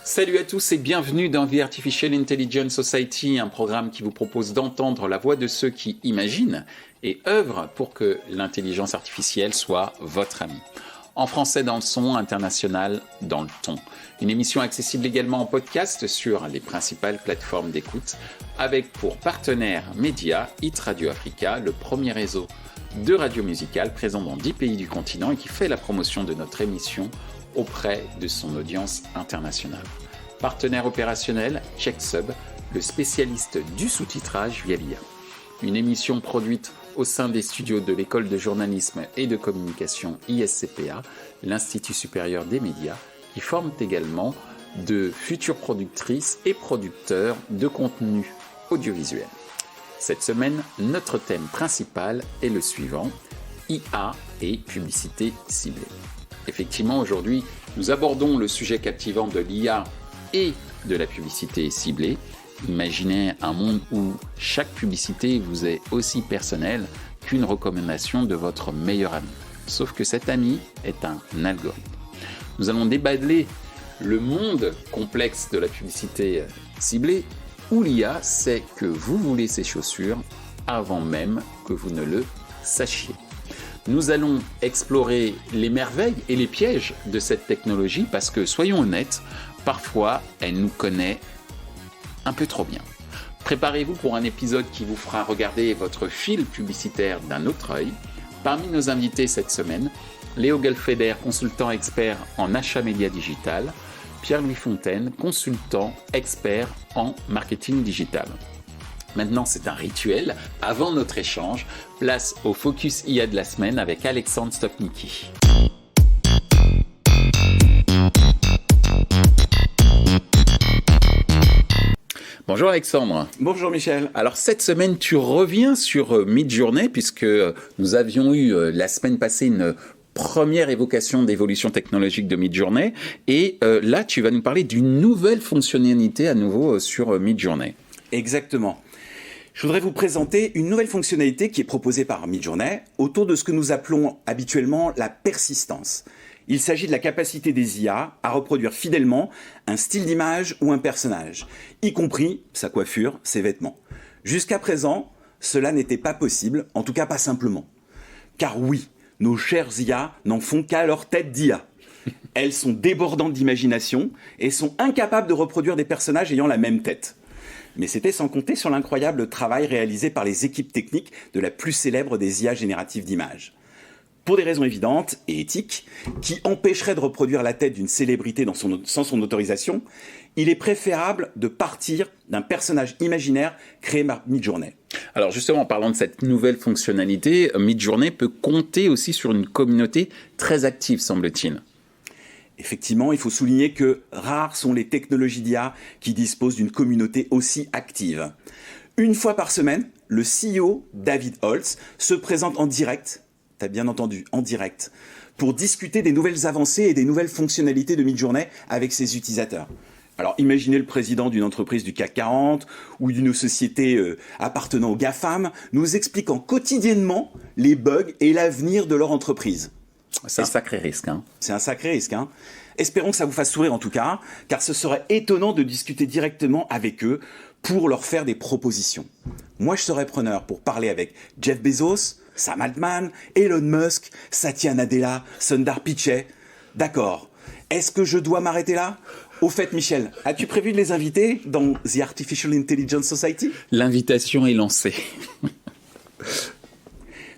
Salut à tous et bienvenue dans The Artificial Intelligence Society, un programme qui vous propose d'entendre la voix de ceux qui imaginent et œuvrent pour que l'intelligence artificielle soit votre ami. En français dans le son, international dans le ton. Une émission accessible également en podcast sur les principales plateformes d'écoute, avec pour partenaire média Hit Radio Africa, le premier réseau de radio musicale présent dans 10 pays du continent et qui fait la promotion de notre émission auprès de son audience internationale. Partenaire opérationnel, CheckSub, le spécialiste du sous-titrage via l'IA. Une émission produite au sein des studios de l'École de journalisme et de communication ISCPA, l'Institut supérieur des médias, qui forment également de futures productrices et producteurs de contenu audiovisuel. Cette semaine, notre thème principal est le suivant, IA et publicité ciblée. Effectivement, aujourd'hui, nous abordons le sujet captivant de l'IA et de la publicité ciblée. Imaginez un monde où chaque publicité vous est aussi personnelle qu'une recommandation de votre meilleur ami. Sauf que cet ami est un algorithme. Nous allons déballer le monde complexe de la publicité ciblée où l'IA sait que vous voulez ces chaussures avant même que vous ne le sachiez. Nous allons explorer les merveilles et les pièges de cette technologie parce que, soyons honnêtes, parfois elle nous connaît un peu trop bien. Préparez-vous pour un épisode qui vous fera regarder votre fil publicitaire d'un autre œil. Parmi nos invités cette semaine, Léo Gelfeder, consultant expert en achat média digital, Pierre-Louis Fontaine, consultant expert en marketing digital. Maintenant, c'est un rituel. Avant notre échange, place au Focus IA de la semaine avec Alexandre Stopnicki. Bonjour Alexandre. Bonjour Michel. Alors cette semaine, tu reviens sur Midjourney puisque nous avions eu la semaine passée une première évocation d'évolution technologique de Midjourney et là, tu vas nous parler d'une nouvelle fonctionnalité à nouveau sur Midjourney. Exactement. Je voudrais vous présenter une nouvelle fonctionnalité qui est proposée par Midjourney autour de ce que nous appelons habituellement la persistance. Il s'agit de la capacité des IA à reproduire fidèlement un style d'image ou un personnage, y compris sa coiffure, ses vêtements. Jusqu'à présent, cela n'était pas possible, en tout cas pas simplement. Car oui, nos chères IA n'en font qu'à leur tête d'IA. Elles sont débordantes d'imagination et sont incapables de reproduire des personnages ayant la même tête. Mais c'était sans compter sur l'incroyable travail réalisé par les équipes techniques de la plus célèbre des IA génératives d'images. Pour des raisons évidentes et éthiques, qui empêcheraient de reproduire la tête d'une célébrité sans son autorisation, il est préférable de partir d'un personnage imaginaire créé par Midjourney. Alors justement, en parlant de cette nouvelle fonctionnalité, Midjourney peut compter aussi sur une communauté très active, semble-t-il. Effectivement, il faut souligner que rares sont les technologies d'IA qui disposent d'une communauté aussi active. Une fois par semaine, le CEO, David Holtz, se présente en direct, t'as bien entendu, en direct, pour discuter des nouvelles avancées et des nouvelles fonctionnalités de Midjourney avec ses utilisateurs. Alors imaginez le président d'une entreprise du CAC 40 ou d'une société appartenant au GAFAM nous expliquant quotidiennement les bugs et l'avenir de leur entreprise. C'est un sacré risque. C'est un sacré risque. Espérons que ça vous fasse sourire en tout cas, car ce serait étonnant de discuter directement avec eux pour leur faire des propositions. Moi, je serais preneur pour parler avec Jeff Bezos, Sam Altman, Elon Musk, Satya Nadella, Sundar Pichai. D'accord. Est-ce que je dois m'arrêter là ? Au fait, Michel, as-tu prévu de les inviter dans The Artificial Intelligence Society ? L'invitation est lancée.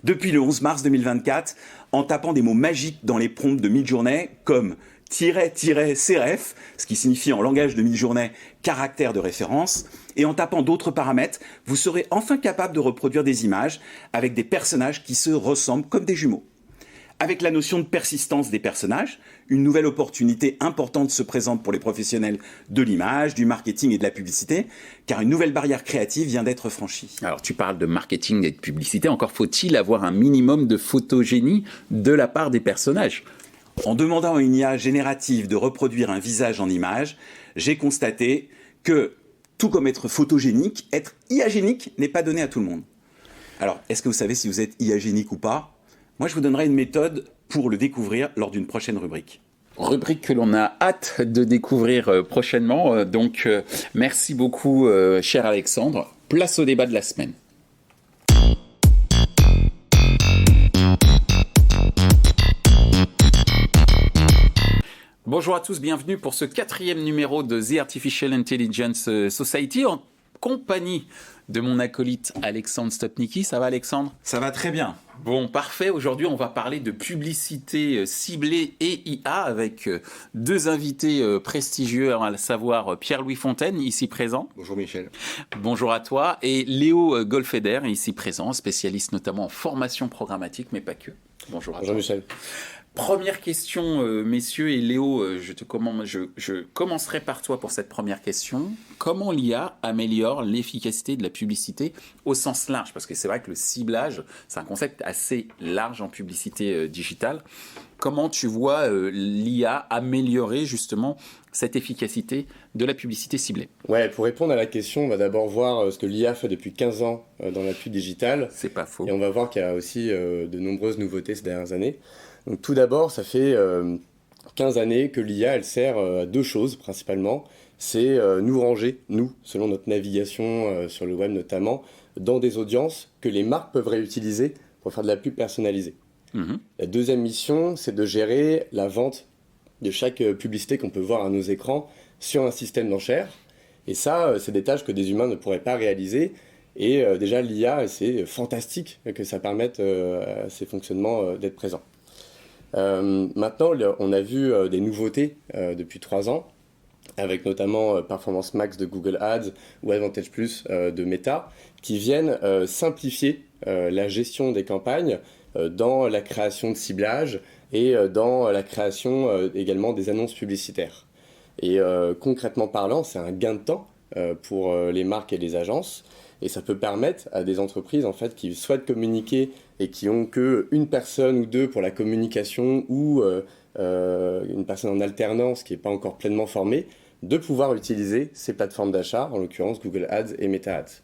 Depuis le 11 mars 2024, en tapant des mots magiques dans les prompts de Midjourney, comme "-CREF", ce qui signifie en langage de Midjourney caractère de référence, et en tapant d'autres paramètres, vous serez enfin capable de reproduire des images avec des personnages qui se ressemblent comme des jumeaux. Avec la notion de persistance des personnages, une nouvelle opportunité importante se présente pour les professionnels de l'image, du marketing et de la publicité, car une nouvelle barrière créative vient d'être franchie. Alors tu parles de marketing et de publicité, encore faut-il avoir un minimum de photogénie de la part des personnages ? En demandant à une IA générative de reproduire un visage en image, j'ai constaté que, tout comme être photogénique, être IA-génique n'est pas donné à tout le monde. Alors, est-ce que vous savez si vous êtes IA-génique ou pas ? Moi, je vous donnerai une méthode pour le découvrir lors d'une prochaine rubrique. Rubrique que l'on a hâte de découvrir prochainement. Donc, merci beaucoup, cher Alexandre. Place au débat de la semaine. Bonjour à tous, bienvenue pour ce 4e numéro de The Artificial Intelligence Society en compagnie de mon acolyte Alexandre Stopnicki. Ça va, Alexandre ? Ça va très bien. Bon, parfait. Aujourd'hui, on va parler de publicité ciblée et IA avec deux invités prestigieux, à savoir Pierre-Louis Fontaine, ici présent. Bonjour Michel. Bonjour à toi. Et Léo Golfeder, ici présent, spécialiste notamment en formation programmatique, mais pas que. Bonjour à toi. Bonjour Michel. Première question, messieurs, et Léo, je commencerai par toi pour cette première question. Comment l'IA améliore l'efficacité de la publicité au sens large ? Parce que c'est vrai que le ciblage, c'est un concept assez large en publicité digitale. Comment tu vois l'IA améliorer justement cette efficacité de la publicité ciblée ? Ouais, pour répondre à la question, on va d'abord voir ce que l'IA fait depuis 15 ans dans la pub digitale. C'est pas faux. Et on va voir qu'il y a aussi de nombreuses nouveautés ces dernières années. Donc tout d'abord, ça fait 15 années que l'IA, elle sert à deux choses principalement. C'est nous ranger, nous, selon notre navigation sur le web notamment, dans des audiences que les marques peuvent réutiliser pour faire de la pub personnalisée. La deuxième mission, c'est de gérer la vente de chaque publicité qu'on peut voir à nos écrans sur un système d'enchères. Et ça, c'est des tâches que des humains ne pourraient pas réaliser. Et déjà, l'IA, c'est fantastique que ça permette à ces fonctionnements d'être présents. Maintenant, on a vu des nouveautés depuis 3 ans, avec notamment Performance Max de Google Ads ou Advantage Plus de Meta, qui viennent simplifier la gestion des campagnes dans la création de ciblage et dans la création également des annonces publicitaires. Et concrètement parlant, c'est un gain de temps pour les marques et les agences. Et ça peut permettre à des entreprises en fait, qui souhaitent communiquer et qui n'ont qu'une personne ou deux pour la communication ou une personne en alternance qui n'est pas encore pleinement formée, de pouvoir utiliser ces plateformes d'achat, en l'occurrence Google Ads et Meta Ads.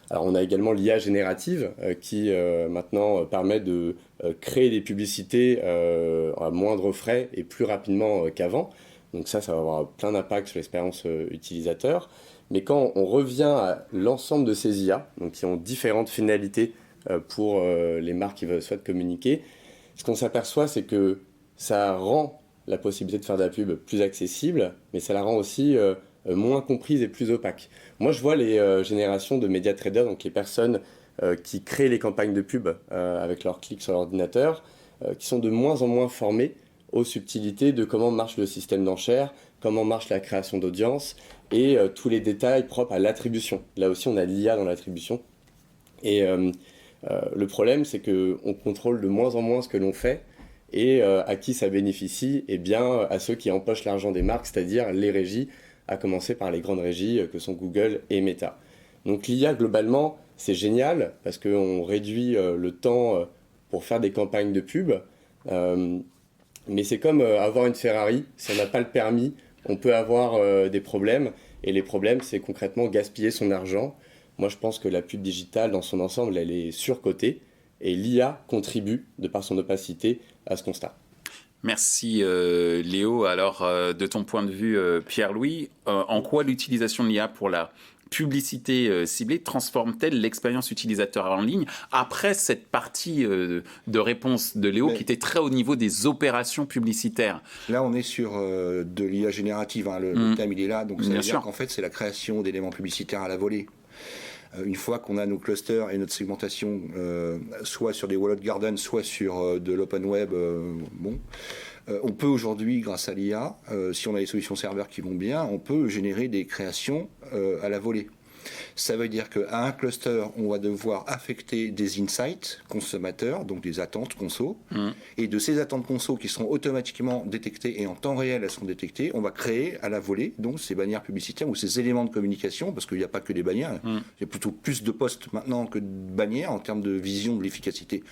Alors on a également l'IA générative qui maintenant permet de créer des publicités à moindre frais et plus rapidement qu'avant. Donc ça va avoir plein d'impact sur l'expérience utilisateur. Mais quand on revient à l'ensemble de ces IA, donc qui ont différentes finalités pour les marques qui souhaitent communiquer, ce qu'on s'aperçoit, c'est que ça rend la possibilité de faire de la pub plus accessible, mais ça la rend aussi moins comprise et plus opaque. Moi, je vois les générations de média traders, donc les personnes qui créent les campagnes de pub avec leurs clics sur l'ordinateur, qui sont de moins en moins formées aux subtilités de comment marche le système d'enchères, comment marche la création d'audience et tous les détails propres à l'attribution. Là aussi, on a l'IA dans l'attribution. Et le problème, c'est qu'on contrôle de moins en moins ce que l'on fait et à qui ça bénéficie ? Eh bien, à ceux qui empochent l'argent des marques, c'est-à-dire les régies, à commencer par les grandes régies que sont Google et Meta. Donc l'IA, globalement, c'est génial parce qu'on réduit le temps pour faire des campagnes de pub. Mais c'est comme avoir une Ferrari, si on n'a pas le permis, on peut avoir des problèmes. Et les problèmes, c'est concrètement gaspiller son argent. Moi, je pense que la pub digitale, dans son ensemble, elle est surcotée. Et l'IA contribue, de par son opacité, à ce constat. Merci Léo. Alors, de ton point de vue, Pierre-Louis, en quoi l'utilisation de l'IA pour la publicité ciblée transforme-t-elle l'expérience utilisateur en ligne après cette partie de réponse de Léo qui était très au niveau des opérations publicitaires? Là, on est sur de l'IA générative, hein, le thème il est là, donc ça veut dire qu'en fait c'est la création d'éléments publicitaires à la volée. Une fois qu'on a nos clusters et notre segmentation, soit sur des walled gardens, soit sur de l'open web, on peut aujourd'hui, grâce à l'IA, si on a des solutions serveurs qui vont bien, on peut générer des créations à la volée. Ça veut dire qu'à un cluster, on va devoir affecter des insights consommateurs, donc des attentes conso, et de ces attentes conso qui seront automatiquement détectées et en temps réel elles seront détectées, on va créer à la volée donc ces bannières publicitaires ou ces éléments de communication, parce qu'il n'y a pas que des bannières, il y a plutôt plus de postes maintenant que de bannières en termes de vision de l'efficacité.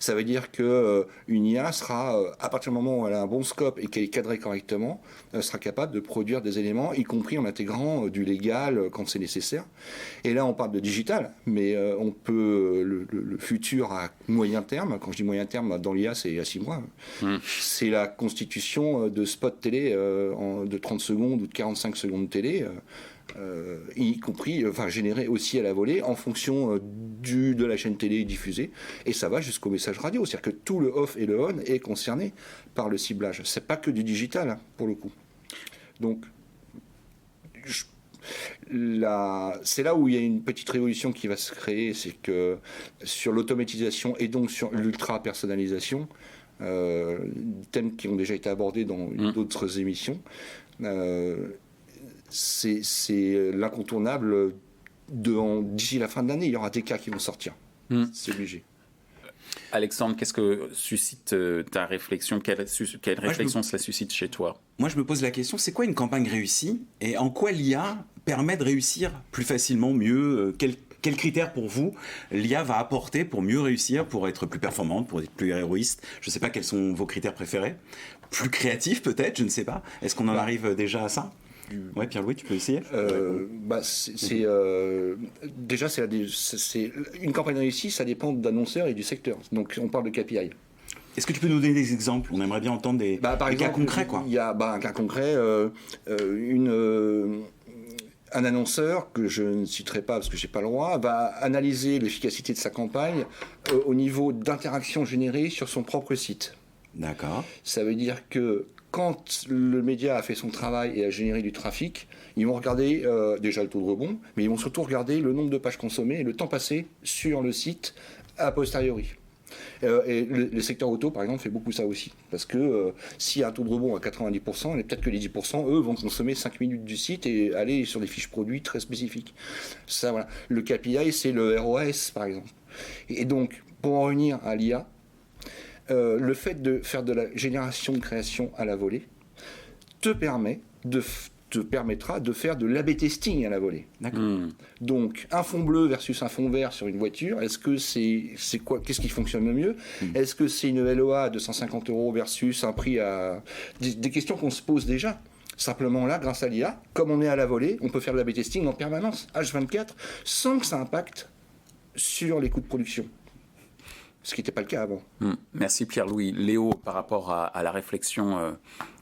Ça veut dire qu'une IA sera, à partir du moment où elle a un bon scope et qu'elle est cadrée correctement, sera capable de produire des éléments, y compris en intégrant du légal quand c'est nécessaire. Et là, on parle de digital, mais on peut le futur à moyen terme. Quand je dis moyen terme, dans l'IA, c'est à 6 mois. C'est la constitution de spots télé de 30 secondes ou de 45 secondes télé. Y compris, généré aussi à la volée en fonction de la chaîne télé diffusée, et ça va jusqu'au message radio, c'est-à-dire que tout le off et le on est concerné par le ciblage. C'est pas que du digital, pour le coup. Donc, c'est là où il y a une petite révolution qui va se créer, c'est que sur l'automatisation et donc sur l'ultra-personnalisation, thèmes qui ont déjà été abordés dans d'autres émissions, c'est l'incontournable. D'ici la fin de l'année, il y aura des cas qui vont sortir. C'est obligé. Alexandre, qu'est-ce que suscite ta réflexion ? Quelle réflexion cela suscite chez toi ? Moi, je me pose la question, c'est quoi une campagne réussie ? Et en quoi l'IA permet de réussir plus facilement, mieux ? Quels critères pour vous l'IA va apporter pour mieux réussir, pour être plus performante, pour être plus héroïste ? Je ne sais pas quels sont vos critères préférés. Plus créatif peut-être, je ne sais pas. Est-ce qu'on en arrive déjà à ça ? Ouais, Pierre-Louis, tu peux essayer. Déjà, c'est une campagne réussie, ça dépend d'annonceurs et du secteur. Donc, on parle de KPI. Est-ce que tu peux nous donner des exemples ? On aimerait bien entendre des cas concrets, quoi. Il y a un cas concret, un annonceur, que je ne citerai pas parce que je n'ai pas le droit, va analyser l'efficacité de sa campagne au niveau d'interaction générée sur son propre site. D'accord. Ça veut dire que quand le média a fait son travail et a généré du trafic, ils vont regarder déjà le taux de rebond, mais ils vont surtout regarder le nombre de pages consommées et le temps passé sur le site a posteriori. Et le secteur auto, par exemple, fait beaucoup ça aussi. Parce que s'il y a un taux de rebond à 90%, et peut-être que les 10%, eux, vont consommer 5 minutes du site et aller sur des fiches produits très spécifiques. Ça, voilà. Le KPI, c'est le ROAS, par exemple. Et donc, pour en revenir à l'IA, le fait de faire de la génération de création à la volée te permettra de faire de l'A/B testing à la volée. D'accord. Donc, un fond bleu versus un fond vert sur une voiture, est-ce que c'est quoi ? Qu'est-ce qui fonctionne le mieux ? Est-ce que c'est une LOA à 250 € versus un prix à... Des questions qu'on se pose déjà. Simplement là, grâce à l'IA, comme on est à la volée, on peut faire de l'A/B testing en permanence, H24, sans que ça impacte sur les coûts de production. Ce qui n'était pas le cas avant. Merci Pierre-Louis. Léo, par rapport à la réflexion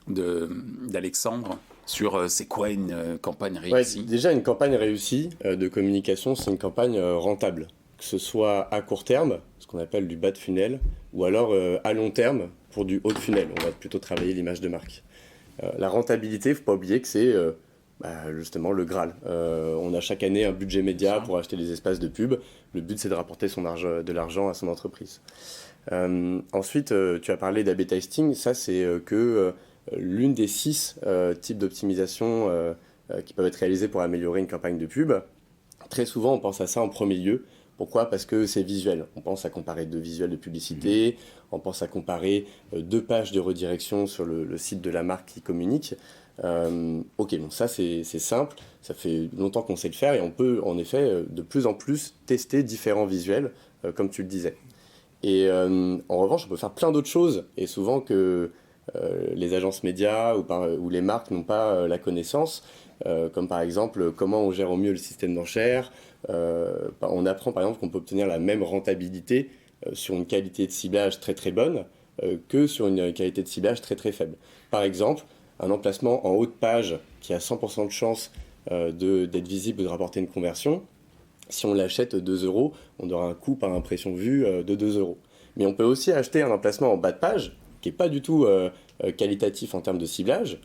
d'Alexandre sur c'est quoi une campagne réussie ? Déjà, une campagne réussie de communication, c'est une campagne rentable. Que ce soit à court terme, ce qu'on appelle du bas de funnel, ou alors à long terme, pour du haut de funnel. On va plutôt travailler l'image de marque. La rentabilité, il ne faut pas oublier que c'est justement le Graal. On a chaque année un budget média pour acheter des espaces de pub. Le but, c'est de rapporter de l'argent à son entreprise. Ensuite, tu as parlé d'A/B testing. Ça, c'est que l'une des 6 types d'optimisation qui peuvent être réalisées pour améliorer une campagne de pub. Très souvent, on pense à ça en premier lieu. Pourquoi ? Parce que c'est visuel. On pense à comparer 2 visuels de publicité, on pense à comparer 2 pages de redirection sur le site de la marque qui communique. Ok, bon, ça c'est simple, ça fait longtemps qu'on sait le faire et on peut en effet de plus en plus tester différents visuels, comme tu le disais. Et en revanche, on peut faire plein d'autres choses et souvent que les agences médias ou les marques n'ont pas la connaissance, comme par exemple comment on gère au mieux le système d'enchères. On apprend par exemple qu'on peut obtenir la même rentabilité sur une qualité de ciblage très très bonne que sur une qualité de ciblage très très faible. Par exemple, un emplacement en haut de page qui a 100% de chance d'être visible ou de rapporter une conversion, si on l'achète 2 €, on aura un coût par impression vue de 2 €. Mais on peut aussi acheter un emplacement en bas de page qui n'est pas du tout qualitatif en termes de ciblage,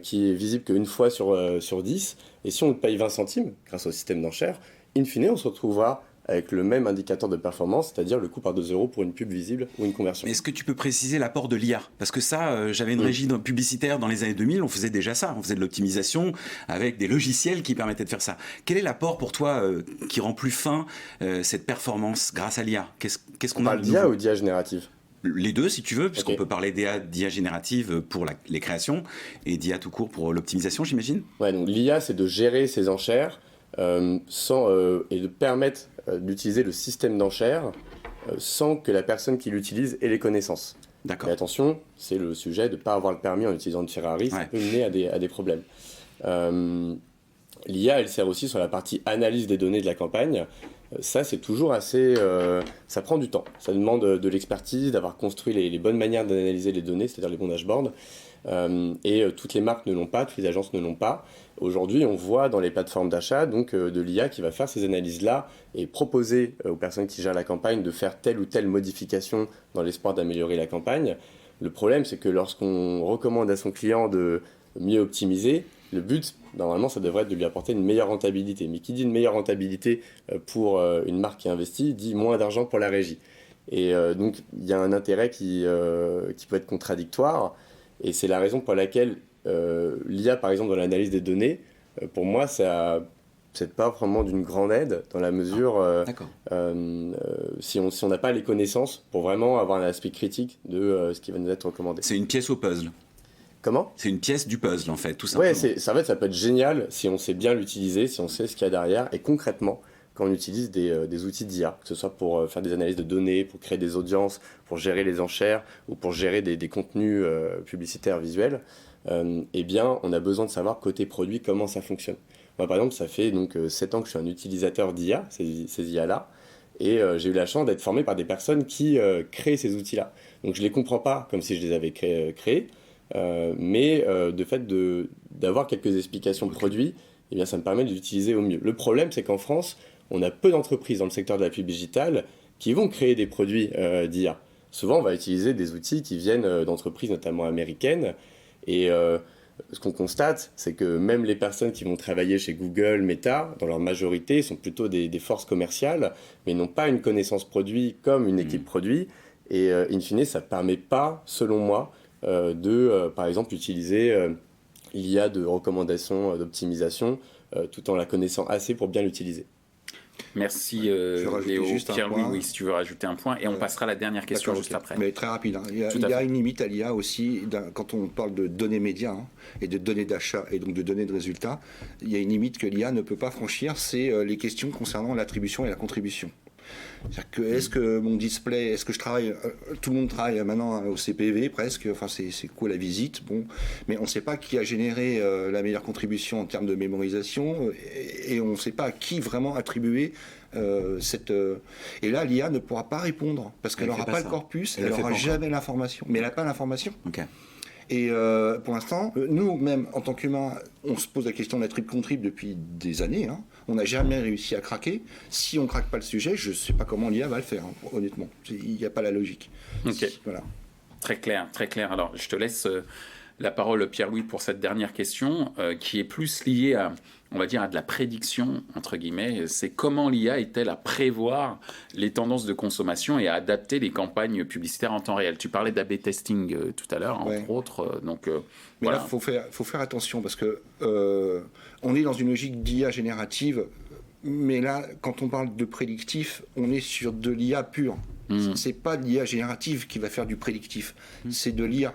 qui est visible qu'une fois sur 10. Et si on paye 20 centimes grâce au système d'enchères, in fine, on se retrouvera avec le même indicateur de performance, c'est-à-dire le coût par 2 € pour une pub visible ou une conversion. Est-ce que tu peux préciser l'apport de l'IA ? Parce que ça, j'avais une régie publicitaire dans les années 2000, on faisait déjà ça, on faisait de l'optimisation avec des logiciels qui permettaient de faire ça. Quel est l'apport pour toi qui rend plus fin cette performance grâce à l'IA ? Qu'est-ce qu'on a de nouveau ? d'IA ou d'IA générative ? Les deux, si tu veux, puisqu'on peut parler d'IA générative pour les créations et d'IA tout court pour l'optimisation, j'imagine ? Ouais, donc l'IA, c'est de gérer ses enchères et de permettre d'utiliser le système d'enchères sans que la personne qui l'utilise ait les connaissances. D'accord. Et attention, c'est le sujet de ne pas avoir le permis en utilisant une Ferrari, ça peut mener à des problèmes. L'IA, elle sert aussi sur la partie analyse des données de la campagne. Ça, c'est toujours assez... ça prend du temps. Ça demande de l'expertise, d'avoir construit les bonnes manières d'analyser les données, c'est-à-dire les bons dashboards. Et toutes les marques ne l'ont pas, toutes les agences ne l'ont pas. Aujourd'hui, on voit dans les plateformes d'achat donc, de l'IA qui va faire ces analyses-là et proposer aux personnes qui gèrent la campagne de faire telle ou telle modification dans l'espoir d'améliorer la campagne. Le problème, c'est que lorsqu'on recommande à son client de mieux optimiser, le but, normalement, ça devrait être de lui apporter une meilleure rentabilité. Mais qui dit une meilleure rentabilité pour une marque qui investit, dit moins d'argent pour la régie. Et donc, il y a un intérêt qui peut être contradictoire. Et c'est la raison pour laquelle l'IA, par exemple, dans l'analyse des données, pour moi, ça c'est pas vraiment d'une grande aide dans la mesure si on n'a pas les connaissances pour vraiment avoir un aspect critique de ce qui va nous être recommandé. C'est une pièce au puzzle. Comment ? C'est une pièce du puzzle, en fait, tout simplement. Ouais, ça peut être génial si on sait bien l'utiliser, si on sait ce qu'il y a derrière. Et concrètement, quand on utilise des outils d'IA, que ce soit pour faire des analyses de données, pour créer des audiences, pour gérer les enchères ou pour gérer des contenus publicitaires visuels, eh bien, on a besoin de savoir côté produit comment ça fonctionne. Moi, par exemple, ça fait donc 7 ans que je suis un utilisateur d'IA, ces IA-là, et j'ai eu la chance d'être formé par des personnes qui créent ces outils-là. Donc, je ne les comprends pas comme si je les avais créés, mais de fait d'avoir quelques explications produits, eh bien, ça me permet de l'utiliser au mieux. Le problème, c'est qu'en France, on a peu d'entreprises dans le secteur de la pub digitale qui vont créer des produits d'IA. Souvent, on va utiliser des outils qui viennent d'entreprises notamment américaines, et ce qu'on constate, c'est que même les personnes qui vont travailler chez Google, Meta, dans leur majorité, sont plutôt des forces commerciales, mais n'ont pas une connaissance produit comme une équipe produit. Et in fine, ça ne permet pas, selon moi, par exemple, utiliser l'IA de recommandation, d'optimisation, tout en la connaissant assez pour bien l'utiliser. Merci Léo. Pierre-Louis, si tu veux rajouter un point, et on passera à la dernière question juste après. Mais très rapide. Il y a une limite à l'IA aussi, quand on parle de données médias et de données d'achat et donc de données de résultats, il y a une limite que l'IA ne peut pas franchir, c'est les questions concernant l'attribution et la contribution. C'est-à-dire que est-ce que mon display, est-ce que je travaille, tout le monde travaille maintenant au CPV presque, enfin c'est quoi la visite, bon, mais on ne sait pas qui a généré la meilleure contribution en termes de mémorisation et on ne sait pas à qui vraiment attribuer cette... Et là, l'IA ne pourra pas répondre parce qu'elle n'aura pas le corpus, elle n'aura jamais l'information, mais elle n'a pas l'information. Okay. Et pour l'instant, nous-mêmes, en tant qu'humains, on se pose la question de la triple contrib depuis des années. On n'a jamais réussi à craquer. Si on ne craque pas le sujet, je ne sais pas comment l'IA va le faire, honnêtement. Il n'y a pas la logique. Ok. Voilà. Très clair, très clair. Alors, je te laisse la parole, Pierre-Louis, pour cette dernière question, qui est plus liée à, on va dire, à de la prédiction, entre guillemets. C'est comment l'IA est-elle à prévoir les tendances de consommation et à adapter les campagnes publicitaires en temps réel. Tu parlais d'A/B testing tout à l'heure, entre autres. Mais là, il faut faire attention parce que on est dans une logique d'IA générative, mais là, quand on parle de prédictif, on est sur de l'IA pure. C'est pas de l'IA générative qui va faire du prédictif, c'est de l'IA.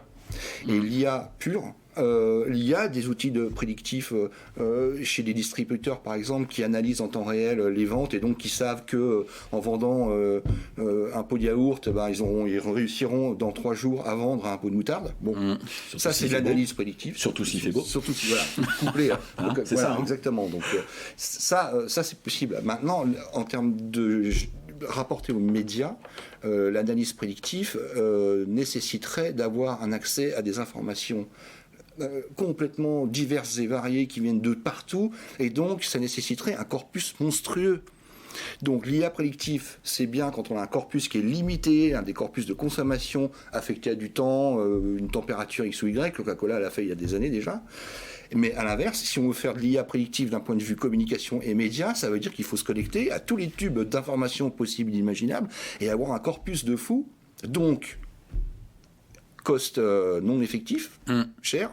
Et l'IA pure, l'IA, des outils de prédictif chez des distributeurs par exemple qui analysent en temps réel les ventes et donc qui savent que en vendant un pot de yaourt, ils réussiront dans 3 jours à vendre un pot de moutarde. Bon, ça c'est de l'analyse prédictive. Surtout s'il fait beau. Surtout si couplé. C'est ça. Exactement. Donc ça c'est possible. Maintenant, en termes de rapporté aux médias, l'analyse prédictive nécessiterait d'avoir un accès à des informations complètement diverses et variées qui viennent de partout, et donc ça nécessiterait un corpus monstrueux. Donc l'IA prédictif, c'est bien quand on a un corpus qui est limité, des corpus de consommation affectés à du temps, une température X ou Y, Coca-Cola l'a fait il y a des années déjà. Mais à l'inverse, si on veut faire de l'IA prédictive d'un point de vue communication et médias, ça veut dire qu'il faut se connecter à tous les tubes d'informations possibles et imaginables et avoir un corpus de fou, donc cost non effectif, cher,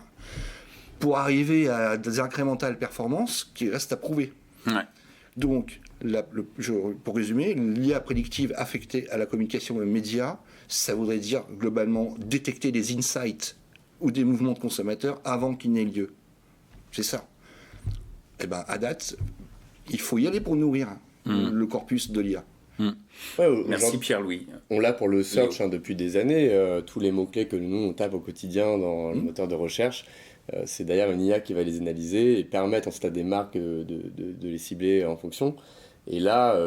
pour arriver à des incrémentales performances qui restent à prouver. Ouais. Donc, pour résumer, l'IA prédictive affectée à la communication et aux médias, ça voudrait dire globalement détecter des insights ou des mouvements de consommateurs avant qu'ils n'aient lieu. C'est ça. Eh bien, à date, il faut y aller pour nourrir le corpus de l'IA. Merci Pierre-Louis. On l'a pour le search depuis des années. Tous les mots-clés que nous, on tape au quotidien dans le moteur de recherche, c'est d'ailleurs une IA qui va les analyser et permettre ensuite à des marques de les cibler en fonction. Et là,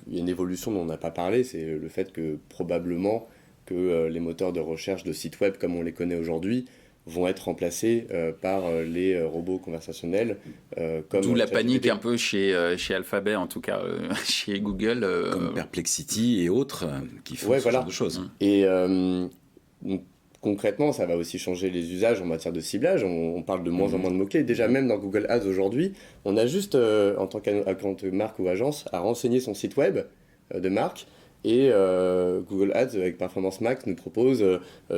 il y a une évolution dont on n'a pas parlé, c'est le fait que probablement que les moteurs de recherche de sites web comme on les connaît aujourd'hui vont être remplacés par les robots conversationnels. D'où la panique un peu chez Alphabet, en tout cas chez Google. Comme Perplexity et autres qui font ce genre de choses. Et donc, concrètement, ça va aussi changer les usages en matière de ciblage. On parle de moins en moins de mots-clés. Déjà, même dans Google Ads aujourd'hui, on a juste, en tant que marque ou agence, à renseigner son site web de marque. Et Google Ads, avec Performance Max, nous propose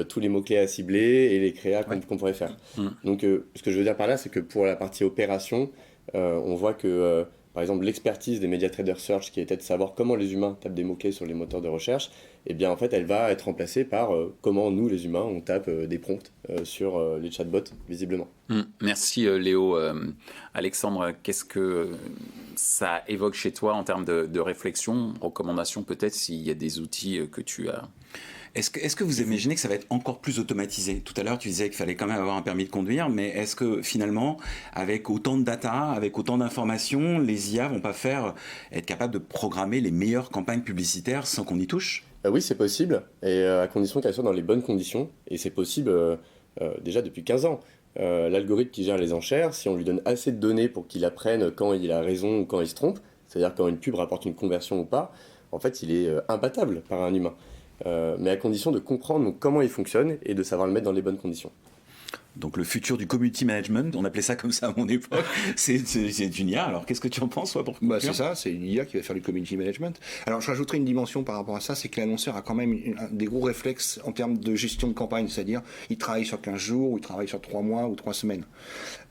tous les mots-clés à cibler et les créas qu'on pourrait faire. Donc, ce que je veux dire par là, c'est que pour la partie opération, on voit que, par exemple, l'expertise des MediaTrader Search, qui était de savoir comment les humains tapent des mots-clés sur les moteurs de recherche, eh bien, en fait, elle va être remplacée par comment nous, les humains, on tape des prompts sur les chatbots, visiblement. Merci Léo. Alexandre, qu'est-ce que ça évoque chez toi en termes de réflexion, recommandations peut-être, s'il y a des outils que tu as? Est-ce que vous imaginez que ça va être encore plus automatisé? Tout à l'heure, tu disais qu'il fallait quand même avoir un permis de conduire, mais est-ce que finalement, avec autant de data, avec autant d'informations, les IA vont pas être capables de programmer les meilleures campagnes publicitaires sans qu'on y touche? Oui, c'est possible, et à condition qu'elles soient dans les bonnes conditions, et c'est possible déjà depuis 15 ans. L'algorithme qui gère les enchères, si on lui donne assez de données pour qu'il apprenne quand il a raison ou quand il se trompe, c'est-à-dire quand une pub rapporte une conversion ou pas, en fait, il est imbattable par un humain. Mais à condition de comprendre comment il fonctionne et de savoir le mettre dans les bonnes conditions. Donc le futur du community management, on appelait ça comme ça à mon époque, c'est une IA. Alors qu'est-ce que tu en penses, toi, pour c'est ça, c'est une IA qui va faire du community management. Alors je rajouterai une dimension par rapport à ça, c'est que l'annonceur a quand même des gros réflexes en termes de gestion de campagne, c'est-à-dire il travaille sur 15 jours, ou il travaille sur 3 mois ou 3 semaines.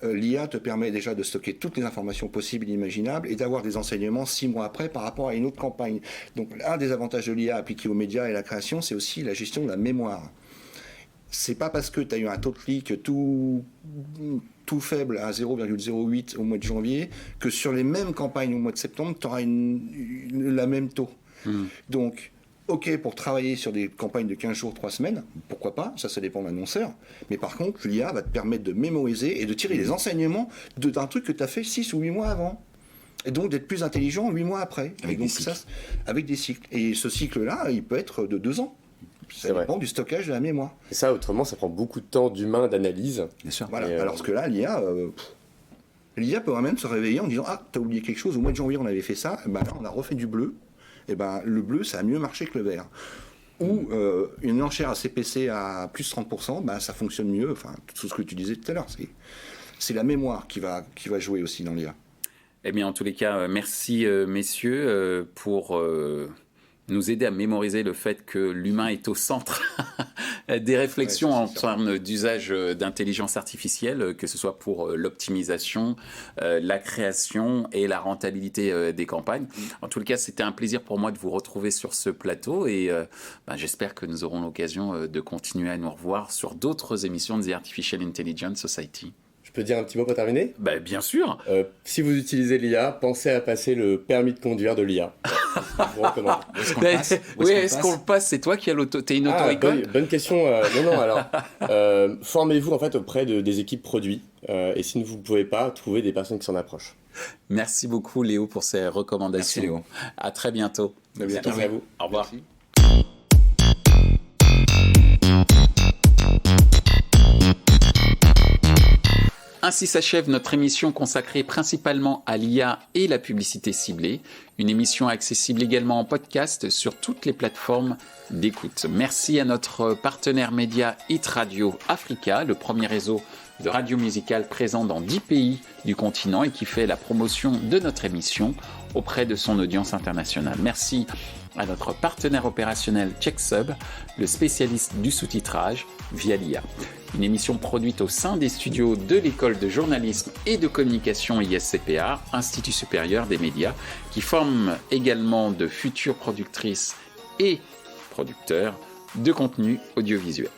L'IA te permet déjà de stocker toutes les informations possibles et imaginables et d'avoir des enseignements 6 mois après par rapport à une autre campagne. Donc un des avantages de l'IA appliqué aux médias et à la création, c'est aussi la gestion de la mémoire. C'est pas parce que tu as eu un taux de clic tout faible à 0,08 au mois de janvier que sur les mêmes campagnes au mois de septembre, tu auras la même taux. Donc, ok pour travailler sur des campagnes de 15 jours, 3 semaines, pourquoi pas, ça dépend de l'annonceur. Mais par contre, l'IA va te permettre de mémoriser et de tirer les enseignements d'un truc que tu as fait 6 ou 8 mois avant. Et donc d'être plus intelligent 8 mois après. Avec des cycles. Et ce cycle-là, il peut être de 2 ans. Ça dépend du stockage de la mémoire. Et ça, autrement, ça prend beaucoup de temps d'humain, d'analyse. Bien sûr. Voilà. Alors que là, l'IA peut même se réveiller en disant « Ah, t'as oublié quelque chose, au mois de janvier, on avait fait ça, là, on a refait du bleu. » Et le bleu, ça a mieux marché que le vert. Ou une enchère à CPC à plus 30%, ça fonctionne mieux. Enfin, tout ce que tu disais tout à l'heure. C'est la mémoire qui va jouer aussi dans l'IA. Eh bien, en tous les cas, merci messieurs pour nous aider à mémoriser le fait que l'humain est au centre des réflexions en termes d'usage d'intelligence artificielle, que ce soit pour l'optimisation, la création et la rentabilité des campagnes. En tout cas, c'était un plaisir pour moi de vous retrouver sur ce plateau et j'espère que nous aurons l'occasion de continuer à nous revoir sur d'autres émissions de The Artificial Intelligence Society. Je peux dire un petit mot pour terminer ? Bien sûr. Si vous utilisez l'IA, pensez à passer le permis de conduire de l'IA. Je vous recommande. Est-ce qu'on le passe ? C'est toi qui as l'auto. T'es une auto-école ? Bonne question. Non. Alors, formez-vous en fait auprès des équipes produits. Et si vous ne pouvez pas, trouvez des personnes qui s'en approchent. Merci beaucoup Léo pour ces recommandations. Merci Léo. À très bientôt. Merci à vous. Au revoir. Merci. Ainsi s'achève notre émission consacrée principalement à l'IA et la publicité ciblée, une émission accessible également en podcast sur toutes les plateformes d'écoute. Merci à notre partenaire média Hit Radio Africa, le premier réseau de radio musicale présent dans 10 pays du continent et qui fait la promotion de notre émission auprès de son audience internationale. Merci à notre partenaire opérationnel CheckSub, le spécialiste du sous-titrage via l'IA. Une émission produite au sein des studios de l'école de journalisme et de communication ISCPA, Institut supérieur des médias, qui forme également de futures productrices et producteurs de contenu audiovisuel.